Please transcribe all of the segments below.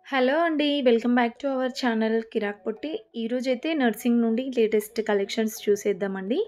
Hello అండి. Welcome back to our channel Kirrak Potti. ఈరోజైతే నర్సింగ్ నుండి లేటెస్ట్ కలెక్షన్స్ చూసేద్దామండి.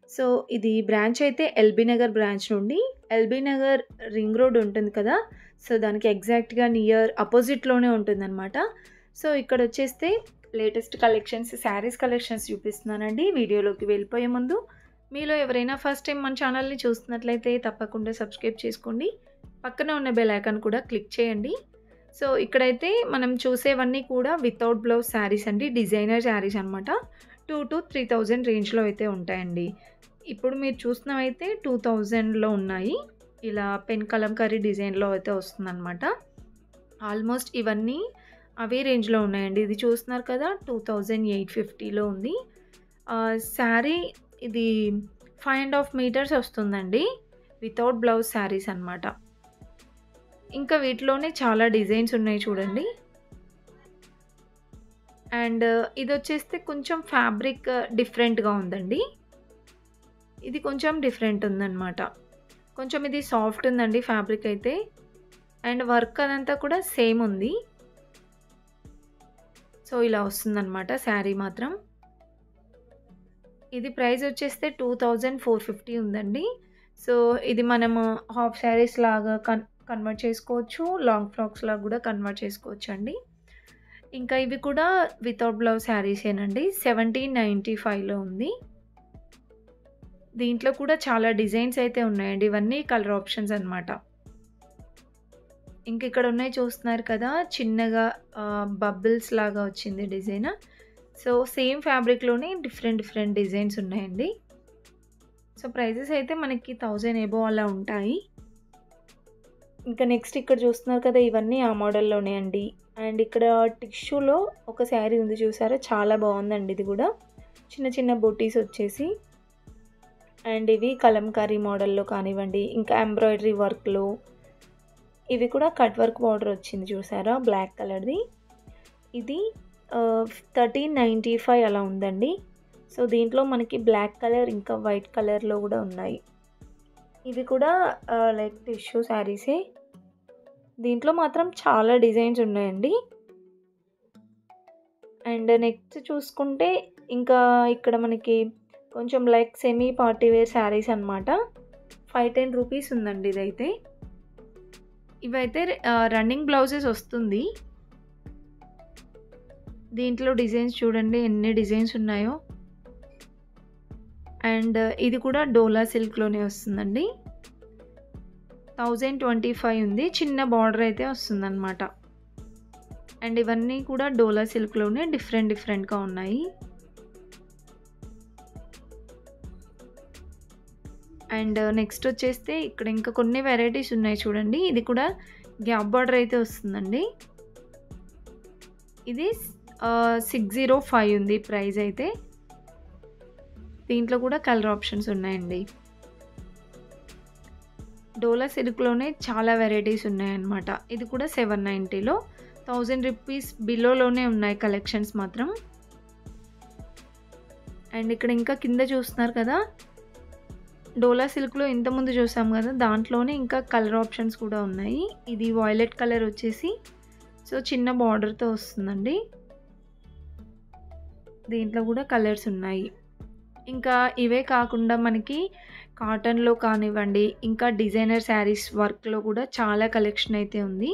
సో, ఇది బ్రాంచ్ అయితే ఎల్బీ నగర్ బ్రాంచ్ నుండి ఎల్బీ నగర్ రింగ్ రోడ్ ఉంటుంది కదా! సో, దానికి ఎగ్జాక్ట్‌గా నియర్ అపోజిట్‌లోనే ఉంటుందనమాట. సో, ఇక్కడొచ్చేస్తే లేటెస్ట్ కలెక్షన్స్, శారీస్ కలెక్షన్స్ చూపిస్తున్నానండి. వీడియోలోకి వెళ్ళిపోయే ముందు మీలో ఎవరైనా ఫస్ట్ టైం మన ఛానల్‌ని చూస్తున్నట్లయితే తప్పకుండా సబ్స్క్రైబ్ చేసుకోండి. పక్కన ఉన్న బెల్ ఐకాన్ కూడా క్లిక్ చేయండి. సో, ఇక్కడైతే మనం చూసేవన్నీ కూడా వితౌట్ బ్లౌజ్ శారీస్ అండి. డిజైనర్ శారీస్ అనమాట. 2,000-3,000 రేంజ్‌లో అయితే ఉంటాయండి. ఇప్పుడు మీరు చూస్తున్నవైతే 2,000లో ఉన్నాయి. ఇలా పెన్ కలంకారీ డిజైన్‌లో అయితే వస్తుందనమాట. ఆల్మోస్ట్ ఇవన్నీ అవే రేంజ్‌లో ఉన్నాయండి. ఇది చూస్తున్నారు కదా! 2,850లో ఉంది. శారీ ఇది 5 ½ మీటర్స్ వస్తుందండి. వితౌట్ బ్లౌజ్ శారీస్ అనమాట. ఇంకా వీటిలోనే చాలా డిజైన్స్ ఉన్నాయి చూడండి. అండ్ ఇదొచ్చేస్తే కొంచెం ఫ్యాబ్రిక్ డిఫరెంట్‌గా ఉందండి. ఇది కొంచెం డిఫరెంట్ ఉందనమాట. కొంచెం ఇది సాఫ్ట్ ఉందండి ఫ్యాబ్రిక్ అయితే. అండ్ వర్క్ అదంతా కూడా సేమ్ ఉంది. సో, ఇలా వస్తుందనమాట శారీ మాత్రం. ఇది ప్రైస్ వచ్చేస్తే 2,450 ఉందండి. సో, ఇది మనము హాఫ్ శారీస్ లాగా కన్వర్ట్ చేసుకోవచ్చు. లాంగ్ ఫ్రాక్స్ లాగా కూడా కన్వర్ట్ చేసుకోవచ్చండి. ఇంకా ఇవి కూడా వితౌట్ బ్లౌజ్ శారీసేనండి. 1795లో ఉంది. దీంట్లో కూడా చాలా డిజైన్స్ అయితే ఉన్నాయండి. ఇవన్నీ కలర్ ఆప్షన్స్ అనమాట. ఇంక ఇక్కడ ఉన్నాయి చూస్తున్నారు కదా! చిన్నగా బబుల్స్ లాగా వచ్చింది డిజైన్. సో, సేమ్ ఫ్యాబ్రిక్‌లోనే డిఫరెంట్ డిజైన్స్ ఉన్నాయండి. సో, ప్రైజెస్ అయితే మనకి 1000 అబోవ్ అలా ఉంటాయి. ఇంకా నెక్స్ట్ ఇక్కడ చూస్తున్నారు కదా! ఇవన్నీ ఆ మోడల్‌లోనే అండి. అండ్ ఇక్కడ టిష్యూలో ఒక శారీ ఉంది చూసారా? చాలా బాగుందండి ఇది కూడా. చిన్న బూటీస్ వచ్చేసి. అండ్ ఇవి కలంకారీ మోడల్‌లో కానివ్వండి, ఇంకా ఎంబ్రాయిడరీ వర్క్‌లో ఇవి కూడా కట్ వర్క్ బార్డర్ వచ్చింది చూసారా? బ్లాక్ కలర్‌ది. ఇది 1395 అలా ఉందండి. సో, దీంట్లో మనకి బ్లాక్ కలర్ ఇంకా వైట్ కలర్‌లో కూడా ఉన్నాయి. ఇవి కూడా లైక్ టిష్యూ శారీసే. దీంట్లో మాత్రం చాలా డిజైన్స్ ఉన్నాయండి. అండ్ నెక్స్ట్ చూసుకుంటే ఇంకా ఇక్కడ మనకి కొంచెం like semi party wear saris అనమాట. 510 రూపీస్ ఉందండి ఇదైతే. ఇవైతే రన్నింగ్ బ్లౌజెస్ వస్తుంది. దీంట్లో డిజైన్స్ చూడండి ఎన్ని డిజైన్స్ ఉన్నాయో. అండ్ ఇది కూడా డోలా సిల్క్‌లోనే వస్తుందండి. 1025 ఉంది. చిన్న బార్డర్ అయితే వస్తుందన్నమాట. అండ్ ఇవన్నీ కూడా డోలా సిల్క్‌లోనే డిఫరెంట్‌గా ఉన్నాయి. అండ్ నెక్స్ట్ వచ్చేస్తే ఇక్కడ ఇంకా కొన్ని వెరైటీస్ ఉన్నాయి చూడండి. ఇది కూడా గ్యాప్ బార్డర్ అయితే వస్తుందండి. ఇది 605 ఉంది ప్రైస్ అయితే. దీంట్లో కూడా కలర్ ఆప్షన్స్ ఉన్నాయండి. డోలా సిల్క్‌లోనే చాలా వెరైటీస్ ఉన్నాయన్నమాట. ఇది కూడా 790లో 1000 రూపీస్ బిలోలోనే ఉన్నాయి కలెక్షన్స్ మాత్రం. అండ్ ఇక్కడ ఇంకా కింద చూస్తున్నారు కదా! డోలా సిల్క్‌లో ఇంతకుముందు చూసాం కదా! దాంట్లోనే ఇంకా కలర్ ఆప్షన్స్ కూడా ఉన్నాయి. ఇది వాయిలెట్ కలర్ వచ్చేసి సో, చిన్న బార్డర్‌తో వస్తుందండి. దీంట్లో కూడా కలర్స్ ఉన్నాయి. ఇంకా ఇవే కాకుండా మనకి కాటన్‌లో కానివ్వండి, ఇంకా డిజైనర్ శారీస్ వర్క్‌లో కూడా చాలా కలెక్షన్ అయితే ఉంది.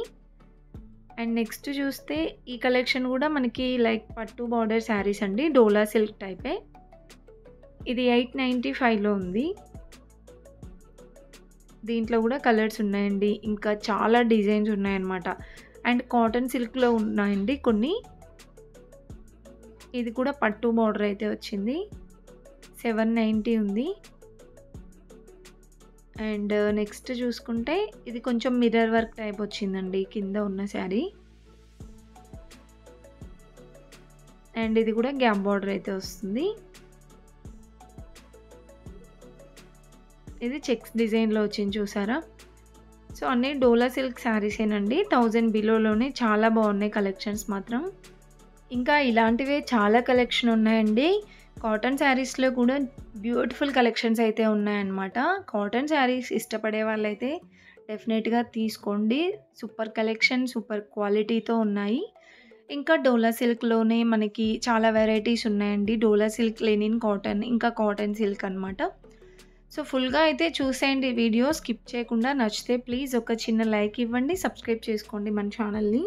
అండ్ నెక్స్ట్ చూస్తే ఈ కలెక్షన్ కూడా మనకి లైక్ పట్టు బార్డర్ శారీస్ అండి. డోలా సిల్క్ టైపే. ఇది 895లో ఉంది. దీంట్లో కూడా కలర్స్ ఉన్నాయండి. ఇంకా చాలా డిజైన్స్ ఉన్నాయన్నమాట. అండ్ కాటన్ సిల్క్‌లో ఉన్నాయండి కొన్ని. ఇది కూడా పట్టు బార్డర్ అయితే వచ్చింది. 790 ఉంది. అండ్ నెక్స్ట్ చూసుకుంటే ఇది కొంచెం మిర్రర్ వర్క్ టైప్ వచ్చిందండి కింద ఉన్న శారీ. అండ్ ఇది కూడా గ్యాప్ బార్డర్ అయితే వస్తుంది. ఇది చెక్స్ డిజైన్‌లో వచ్చింది చూసారా? సో, అన్నీ డోలా సిల్క్ శారీసేనండి. 1000 బిలోలోనే చాలా బాగున్నాయి కలెక్షన్స్ మాత్రం. ఇంకా ఇలాంటివే చాలా కలెక్షన్ ఉన్నాయండి. కాటన్ శారీస్‌లో కూడా బ్యూటిఫుల్ కలెక్షన్స్ అయితే ఉన్నాయన్నమాట. కాటన్ శారీస్ ఇష్టపడే వాళ్ళైతే డెఫినెట్‌గా తీసుకోండి. సూపర్ కలెక్షన్, సూపర్ క్వాలిటీతో ఉన్నాయి. ఇంకా డోలా సిల్క్‌లోనే మనకి చాలా వెరైటీస్ ఉన్నాయండి. డోలా సిల్క్, లెనిన్ కాటన్, ఇంకా కాటన్ సిల్క్ అనమాట. సో, ఫుల్‌గా అయితే చూసేయండి వీడియో స్కిప్ చేయకుండా. నచ్చితే ప్లీజ్ ఒక చిన్న లైక్ ఇవ్వండి. సబ్స్క్రైబ్ చేసుకోండి మన ఛానల్‌ని.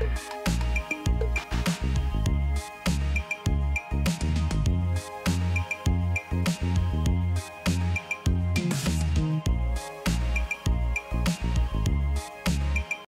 Thank you.